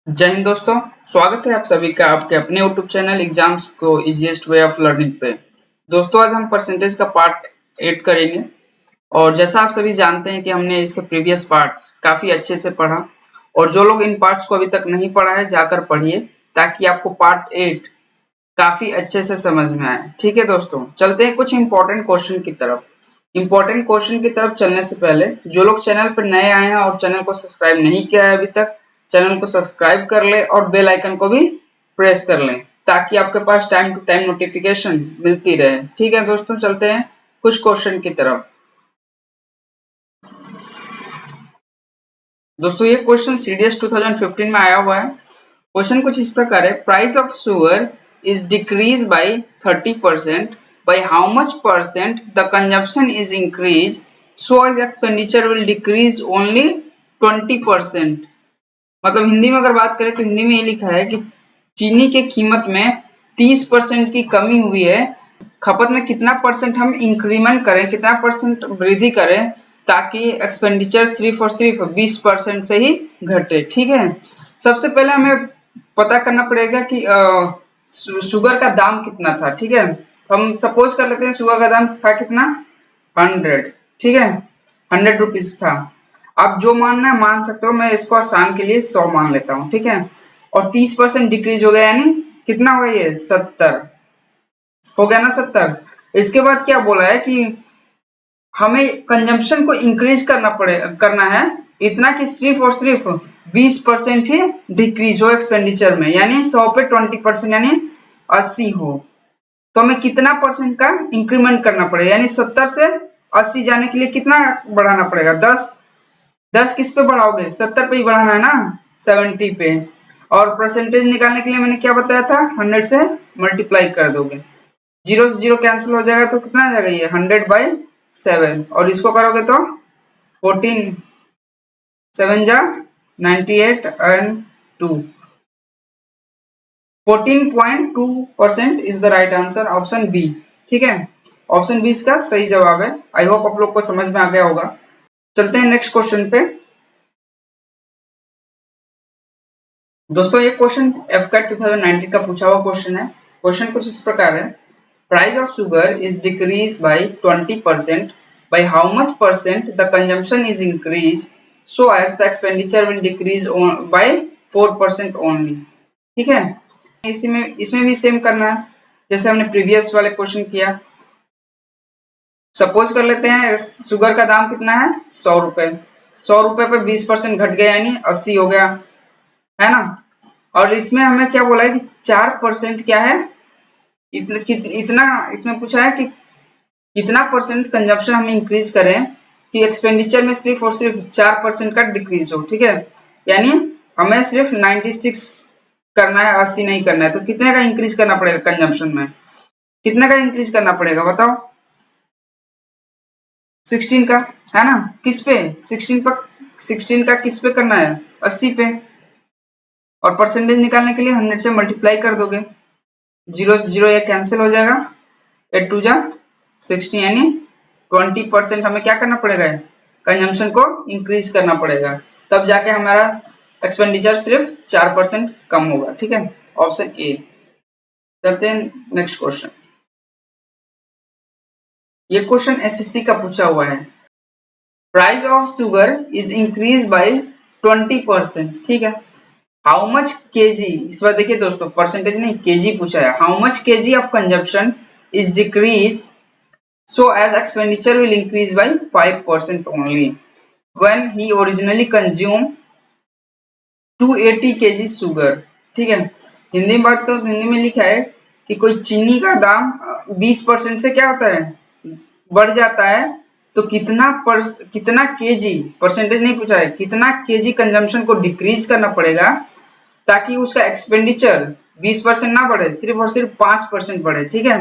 जय हिंद दोस्तों, स्वागत है आप सभी का आपके अपने यूट्यूब चैनल एग्जाम्स को इजीएस्ट वे ऑफ लर्निंग पे। दोस्तों आज हम परसेंटेज का पार्ट 8 करेंगे और जैसा आप सभी जानते हैं कि हमने इसके प्रीवियस पार्ट्स काफी अच्छे से पढ़ा और जो लोग इन पार्ट्स को अभी तक नहीं पढ़ा है जाकर पढ़िए ताकि आपको पार्ट 8 काफी अच्छे से समझ में आए। ठीक है दोस्तों, चलते हैं कुछ इंपॉर्टेंट क्वेश्चन की तरफ। इंपॉर्टेंट क्वेश्चन की तरफ चलने से पहले जो लोग चैनल पर नए आए हैं और चैनल को सब्सक्राइब नहीं किया है अभी तक, चैनल को सब्सक्राइब कर ले और बेल आइकन को भी प्रेस कर लें ताकि आपके पास टाइम टू टाइम नोटिफिकेशन मिलती रहे। ठीक है दोस्तों, चलते हैं कुछ क्वेश्चन की तरफ। दोस्तों ये क्वेश्चन सीडीएस 2015 में आया हुआ है। क्वेश्चन कुछ इस प्रकार है, price of sugar is decrease by 30%, by how much percent the consumption is increased so as expenditure will decrease only 20%। मतलब हिंदी में अगर बात करें तो हिंदी में ये लिखा है कि चीनी के कीमत में 30% की कमी हुई है, खपत में कितना परसेंट हम इंक्रीमेंट करें, कितना परसेंट वृद्धि करें ताकि एक्सपेंडिचर सिर्फ और सिर्फ 20% से ही घटे। ठीक है, सबसे पहले हमें पता करना पड़ेगा कि शुगर का दाम कितना था। ठीक है, हम सपोज कर लेते हैं शुगर का दाम था कितना, 100। ठीक है, 100 रुपीज था। आप जो मानना है मान सकते हो, मैं इसको आसान के लिए 100 मान लेता हूँ। ठीक है, और 30% डिक्रीज हो गया यानी कितना हो गया, ये 70 हो गया ना, 70। इसके बाद क्या बोला है कि हमें कंजम्पशन को इंक्रीज करना है इतना कि सिर्फ और सिर्फ 20% ही डिक्रीज हो एक्सपेंडिचर में, यानी 100 पे 20% यानी 80 हो। तो हमें कितना परसेंट का इंक्रीमेंट करना पड़ेगा, यानी 70 से 80 जाने के लिए कितना बढ़ाना पड़ेगा, 10 किस पे बढ़ाओगे, 70 पे ही बढ़ाना है ना, 70 पे। और परसेंटेज निकालने के लिए मैंने क्या बताया था, 100 से मल्टीप्लाई कर दोगे, 0 से 0 कैंसिल हो जाएगा तो कितना आ जाएगा, ये 100/7। और इसको करोगे तो 14 7 जा 98 and 2 14.2% is the right answer, option B. ठीक है, ऑप्शन बी इसका सही जवाब है। आई होप आप लोग को समझ में आ गया होगा। चलते हैं नेक्स्ट क्वेश्चन पे। दोस्तों ये क्वेश्चन एफकेट 2019 का पूछा हुआ क्वेश्चन है। क्वेश्चन कुछ इस प्रकार है, price of sugar is decrease bye 20%, by how much percent the consumption is increased so as the expenditure will decrease by 4% only। ठीक है, इसमें भी सेम करना है जैसे हमने प्रीवियस वाले क्वेश्चन किया। सपोज कर लेते हैं शुगर का दाम कितना है, 100 रुपए। 100 रुपए पे 20% घट गया यानी 80 हो गया, है ना। और इसमें हमें क्या बोला है कि 4% क्या है, इतना इसमें पूछा है कि कितना परसेंट कंजप्शन हम इंक्रीज करें कि एक्सपेंडिचर में सिर्फ और सिर्फ 4% का डिक्रीज हो। ठीक है, यानी हमें सिर्फ 96 करना है, 80 नहीं करना है। तो कितने का इंक्रीज करना पड़ेगा कंजम्पशन में, कितने का इंक्रीज करना पड़ेगा बताओ, 16 का, है ना। किस पे, 16 का किस पे करना है, 80 पे। और परसेंटेज निकालने के लिए 100 से मल्टीप्लाई कर दोगे, 0 से 0 ये कैंसिल हो जाएगा, 8 2 जा 60 यानी 20% हमें क्या करना पड़ेगा, कंजम्पशन को इंक्रीज करना पड़ेगा, तब जाके हमारा एक्सपेंडिचर सिर्फ 4% कम होगा। ठीक है, ऑप्शन ए। करते हैं नेक्स्ट क्वेश्चन। ये क्वेश्चन एसएससी का पूछा हुआ है, price of sugar is increase by 20%। ठीक है, हाउ मच केजी, इस बार देखिए दोस्तों परसेंटेज नहीं केजी पूछा है, how much KG of consumption is decrease so as expenditure will increase by 5% only when he originally consumed 280 kg sugar। ठीक है, हिंदी में बात करूं तो हिंदी में लिखा है कि कोई चीनी का दाम 20% से क्या होता है, बढ़ जाता है, तो कितना केजी, परसेंटेज नहीं पूछा है, कितना केजी कंजम्पशन को डिक्रीज करना पड़ेगा ताकि उसका एक्सपेंडिचर 20% ना बढ़े, सिर्फ और सिर्फ 5% बढ़े। ठीक है,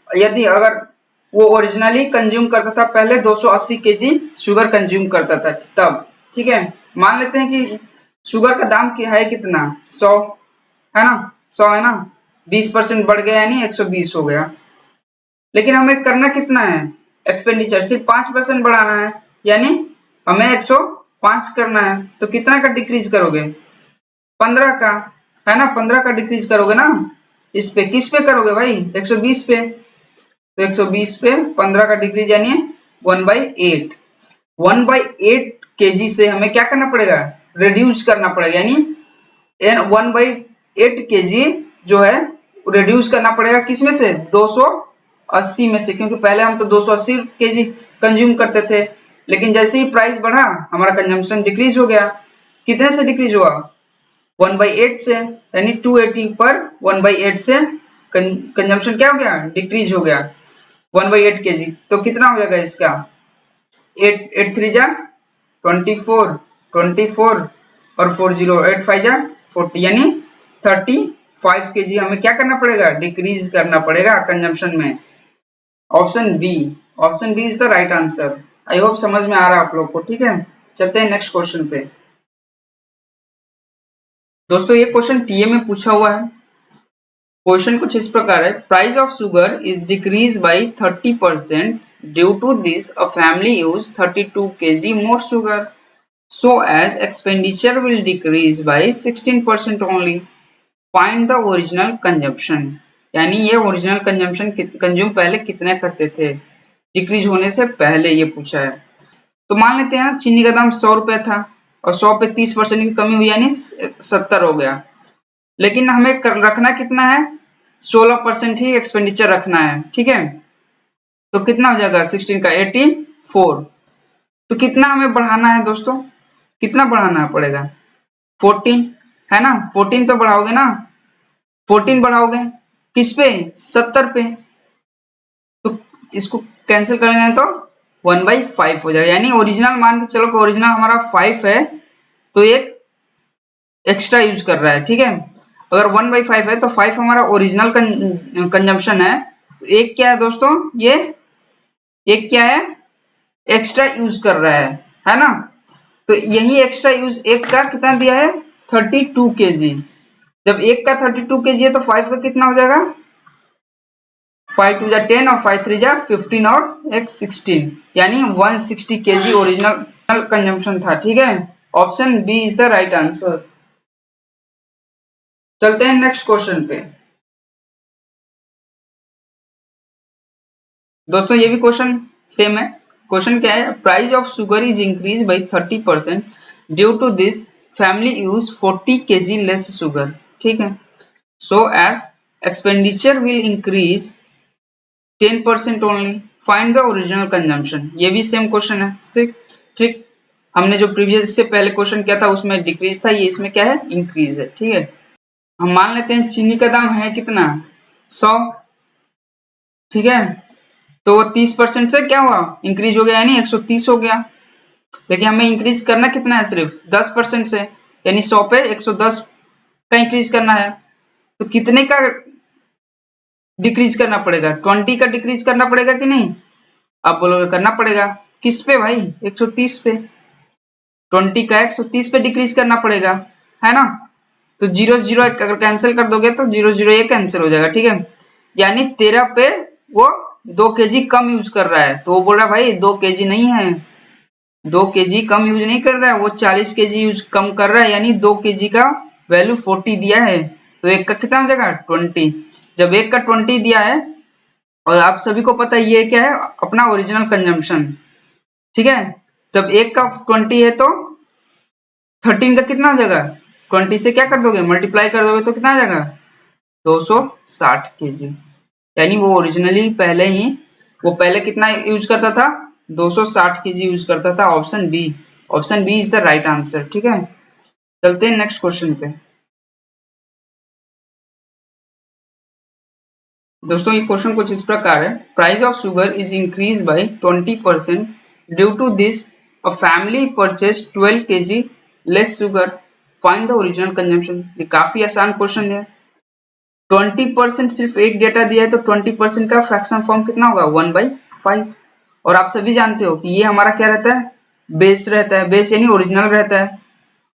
यदि अगर वो ओरिजिनली कंज्यूम करता था पहले 280 केजी शुगर कंज्यूम करता था तब। ठीक है, मान लेते हैं कि शुगर का दाम क्या है, कितना, 100 है ना, 100 है ना, 20% बढ़ गया यानी 120 हो गया। लेकिन हमें करना कितना है, एक्सपेंडिचर सिर्फ 5% बढ़ाना है, यानी हमें 105 करना है। तो कितना का डिक्रीज करोगे, 15 का, है ना, 15 का डिक्रीज करोगे ना इस पे, किस पे करोगे भाई, 120 पे, तो 120 पे 15 का डिक्रीज यानी 1/8। 1/8 केजी से हमें क्या करना पड़ेगा, रिड्यूस करना पड़ेगा, यानी 1/8 केजी जो है रिड्यूस करना पड़ेगा किसमें से, 280 में से, क्योंकि पहले हम तो 280 केजी कंज्यूम करते थे, लेकिन जैसे ही प्राइस बढ़ा हमारा कंजम्पशन डिक्रीज हो गया। कितने से डिक्रीज हुआ, 1/8 से, यानी 280 पर 1/8 से कंजम्पशन क्या हो गया, डिक्रीज हो गया 1/8 केजी। तो कितना हो जाएगा इसका, 8 3 जा 24, 24 और 40 8 5 जा 40, यानी 35 केजी हमें क्या करना पड़ेगा, डिक्रीज करना पड़ेगा कंजम्पशन में। Option B, option B is the right answer. I hope समझ में आ रहा है आप लोग को, ठीक है। चलते हैं नेक्स्ट क्वेश्चन पे। दोस्तों ये क्वेश्चन टीए में पूछा हुआ है। क्वेश्चन कुछ इस प्रकार है, price of sugar is decrease by 30% due to this a family use 32 kg more sugar, so as expenditure will decrease by 16% only, find the original consumption। यानी ये ओरिजिनल कंजम्पशन कंज्यूम पहले कितने करते थे, डिक्रीज होने से पहले ये पूछा है। तो मान लेते हैं चीनी का दाम 100 रुपए था और 100 पे 30% की कमी हुई यानी 70 हो गया, लेकिन हमें रखना कितना है, 16% ही एक्सपेंडिचर रखना है, ठीक है। तो कितना हो जाएगा 16 का 84। तो कितना हमें बढ़ाना है दोस्तों, कितना बढ़ाना पड़ेगा, 14, है ना, 14 पे बढ़ाओगे ना, 14 बढ़ाओगे किस पे, 70 पे, तो इसको कैंसिल करेंगे तो 1/5 हो जाएगा, यानी ओरिजिनल मान के चलो कि ओरिजिनल हमारा 5 है तो एक एक्स्ट्रा यूज कर रहा है, ठीक है। अगर 1/5 है तो 5 हमारा ओरिजिनल कंजम्पशन है, तो एक क्या है दोस्तों, ये एक क्या है, एक्स्ट्रा यूज कर रहा है ना। तो यही एक्स्ट्रा यूज एक का कितना दिया है, 32 केजी। जब एक का 32 केजी है तो 5 का कितना हो जाएगा, 5 2 जा 10 और 5 3 जा 15 और एक 16, यानी 160 केजी ओरिजिनल कंजम्पशन था, ठीक है। Option B is the right answer. चलते हैं नेक्स्ट क्वेश्चन पे। दोस्तों ये भी क्वेश्चन सेम है। क्वेश्चन क्या है, price of sugar is increase by 30% due to this family use 40 kg less sugar, ठीक है। So as expenditure will increase 10% only, find the original consumption. ये भी सेम क्वेश्चन है, ठीक। हमने जो प्रीवियस इससे पहले क्वेश्चन किया था उसमें डिक्रीज था, ये इसमें क्या है, इंक्रीज है, ठीक है। हम मान लेते हैं चीनी का दाम है कितना, 100, ठीक है। तो 30% से क्या हुआ, इंक्रीज हो गया, यानी 130 हो गया, लेकिन हमें इंक्रीज करना कितना है, सिर्फ 10% से, यानी 100 पे 110 का इंक्रीज करना है। तो कितने का डिक्रीज करना पड़ेगा, 20 का डिक्रीज करना पड़ेगा कि नहीं, आप बोलोगे करना पड़ेगा, किस पे भाई, 130 पे, 20 का 130 पे डिक्रीज करना पड़ेगा, है ना। तो 0 0 अगर कैंसिल कर दोगे तो 0 0 ये कैंसिल हो जाएगा, ठीक है। यानी 13 पे वो 2 kg कम यूज कर रहा है, तो वो बोल रहा है भाई 2 kg नहीं है, 2 kg कम यूज नहीं कर रहा है, वो 40 kg यूज कम कर रहा है, यानी 2 kg का वैल्यू 40 दिया है, तो एक का कितना हो जाएगा 20। जब एक का 20 दिया है और आप सभी को पता है ये क्या है, अपना ओरिजिनल कंजम्पशन, ठीक है। जब एक का 20 है तो 13 का कितना हो जाएगा, 20 से क्या कर दोगे, मल्टीप्लाई कर दोगे तो कितना आ जाएगा, 260 केजी। यानी वो ओरिजिनली पहले ही, वो पहले कितना यूज करता था, 260 केजी यूज करता था। Option B, option B is the right answer, ठीक है। चलते हैं नेक्स्ट क्वेश्चन पे। दोस्तों ये क्वेश्चन कुछ इस प्रकार है, price of sugar is increase by 20% due to this a family purchase 12 kg less sugar, find the original consumption. ये काफी आसान क्वेश्चन है। 20% सिर्फ एक डेटा दिया है तो 20% का फ्रैक्शन फॉर्म कितना होगा, 1/5। और आप सभी जानते हो कि ये हमारा क्या रहता है, बेस रहता है, बेस यानी ओरिजिनल रहता है,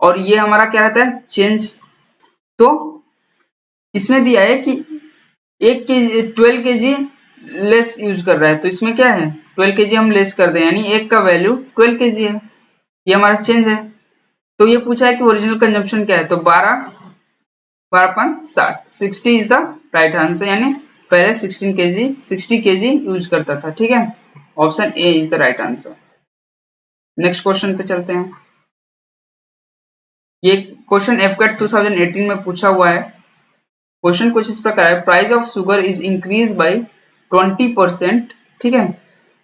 और ये हमारा क्या रहता है, चेंज। तो इसमें दिया है कि 12 kg लेस यूज कर रहा है, तो इसमें क्या है, 12 kg हम लेस कर दें, यानी एक का वैल्यू 12 kg है, ये हमारा चेंज है। तो ये पूछा है कि ओरिजिनल कंजम्पशन क्या है, तो 12/60 60 इज द राइट आंसर, यानी पहले 60 केजी यूज करता था। ठीक है, option A is the right answer. Next question पे चलते हैं। ये क्वेश्चन एफकेट 2018 में पूछा हुआ है। क्वेश्चन कुछ इस प्रकार है, price of sugar is increase by 20%। ठीक है,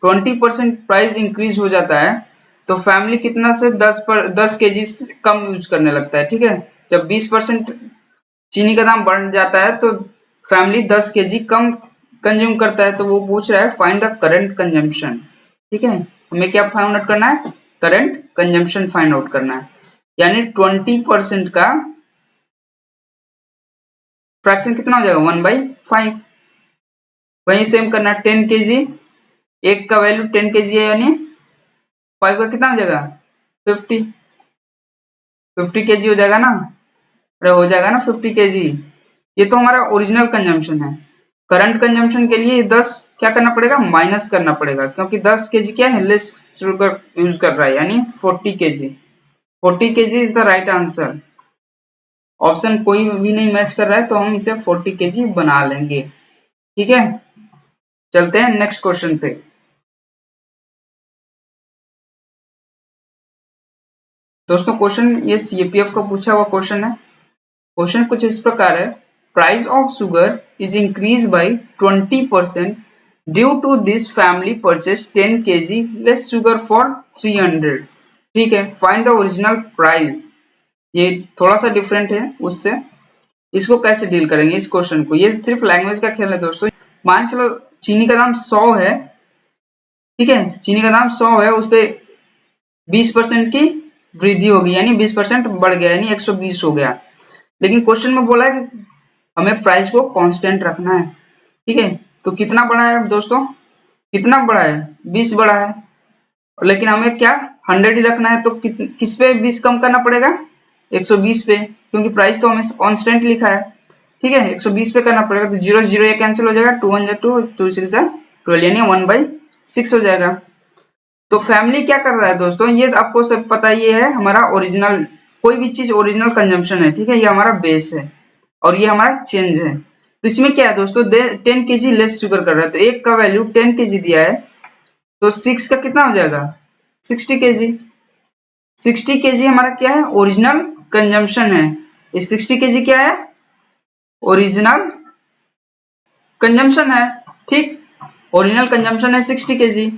20% प्राइस इंक्रीज हो जाता है तो फैमिली कितना से 10 केजी कम यूज करने लगता है। ठीक है, जब 20% चीनी का दाम बढ़ जाता है तो फैमिली 10 केजी कम कंज्यूम करता है। तो वो पूछ रहा है फाइंड द करंट कंजम्पशन। ठीक है, हमें क्या फाइंड आउट करना है, करंट कंजम्पशन फाइंड आउट करना है, यानी 20% का फ्रैक्शन कितना हो जाएगा, 1/5। वही सेम करना, 10 केजी, एक का वैल्यू 10 केजी है, यानी 5 का कितना हो जाएगा, 50 केजी हो जाएगा ना, अरे हो जाएगा ना 50 केजी। ये तो हमारा ओरिजिनल कंजम्पशन है। करंट कंजम्पशन के लिए 10 क्या करना पड़ेगा, माइनस करना पड़ेगा, क्योंकि 10 केजी क्या है, लेस शुगर यूज कर रहा है, यानी 40 KG. 40 KG is the right answer. Option कोई भी नहीं मैच कर रहा है तो हम इसे 40 केजी बना लेंगे। ठीक है, चलते हैं नेक्स्ट क्वेश्चन पे। दोस्तों क्वेश्चन ये सीएपीएफ का पूछा हुआ क्वेश्चन है। क्वेश्चन कुछ इस प्रकार है, price of sugar is increase by 20% due to this family purchase 10 KG less sugar for 300। ठीक है, फाइंड द ओरिजिनल प्राइस। ये थोड़ा सा डिफरेंट है उससे, इसको कैसे डील करेंगे इस क्वेश्चन को, ये सिर्फ लैंग्वेज का खेल है दोस्तों। मान चलो चीनी का दाम 100 है। ठीक है, चीनी का दाम 100 है, उस पे 20% की वृद्धि होगी, यानी 20% बढ़ गया, यानी 120 हो गया। लेकिन क्वेश्चन में बोला है कि हमें प्राइस को कांस्टेंट रखना है। ठीक है, तो कितना बढ़ा है दोस्तों, कितना बढ़ा है, 20 बढ़ा है, लेकिन हमें क्या 100 ही रखना है, तो किस पे 20 कम करना पड़ेगा, 120 पे, क्योंकि प्राइस तो हमें कांस्टेंट लिखा है। ठीक है, 120 पे करना पड़ेगा, तो 0 0 ये कैंसिल हो जाएगा, 2 1 2 2 6 12, यानी 1/6 हो जाएगा। तो फैमिली क्या कर रहा है दोस्तों, ये आपको सब पता, ये है हमारा ओरिजिनल, कोई भी चीज ओरिजिनल कंजम्पशन है। ठीक है, ये हमारा बेस है और ये हमारा चेंज है। तो इसमें क्या है दोस्तों, 10 केजी लेस शुगर कर रहा है, तो एक का वैल्यू 10 केजी दिया है, तो 6 का कितना हो जाएगा, 60 केजी। 60 केजी हमारा क्या है, ओरिजिनल कंजम्पशन है। ये 60 केजी क्या है, ओरिजिनल कंजम्पशन है। ठीक, ओरिजिनल कंजम्पशन है 60 केजी।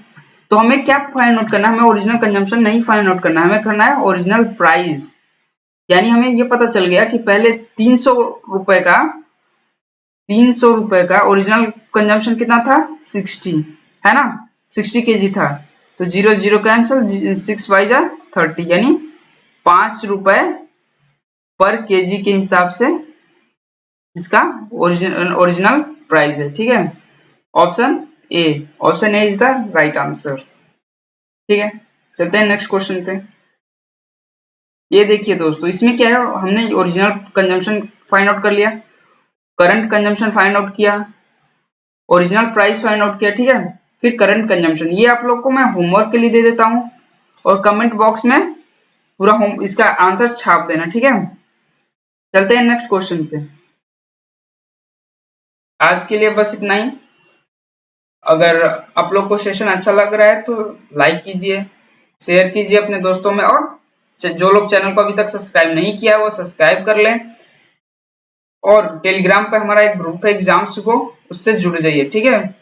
तो हमें क्या फाइंड आउट करना है, हमें ओरिजिनल कंजम्पशन नहीं फाइंड आउट करना है, हमें करना है ओरिजिनल प्राइस। यानी हमें ये पता चल गया कि पहले 300 रुपए का 300 रुपए का ओरिजिनल कंजम्पशन कितना था, 60 है ना, 60 केजी था। तो 0 0 कैंसिल, 6 बाई जा 30, यानी 5 रुपए पर केजी के हिसाब से इसका ओरिजिनल प्राइस है। ठीक है, option A, option A is the right answer. ठीक है, चलते हैं नेक्स्ट क्वेश्चन पे। ये देखिए दोस्तों, इसमें क्या है, हमने ओरिजिनल कंजम्पशन फाइंड आउट कर लिया, करंट कंजम्पशन फाइंड आउट किया, ओरिजिनल प्राइस फाइंड आउट किया। ठीक है, फिर करंट कंजम्पशन, ये आप लोग को मैं होमवर्क के लिए दे देता हूँ और कमेंट बॉक्स में पूरा इसका आंसर छाप देना। ठीक है, चलते हैं नेक्स्ट क्वेश्चन पे। आज के लिए बस इतना ही। अगर आप लोग को सेशन अच्छा लग रहा है तो लाइक कीजिए, शेयर कीजिए अपने दोस्तों में, और जो लोग चैनल को अभी तक सब्सक्राइब नहीं किया है वो सब्सक्राइब कर लें। और टेलीग्राम पे हमारा एक ग्रुप है एग्जाम्स को, उससे जुड़ जाइए। ठीक है,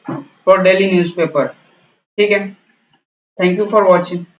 फॉर डेली न्यूज़पेपर। ठीक है, थैंक यू फॉर वॉचिंग।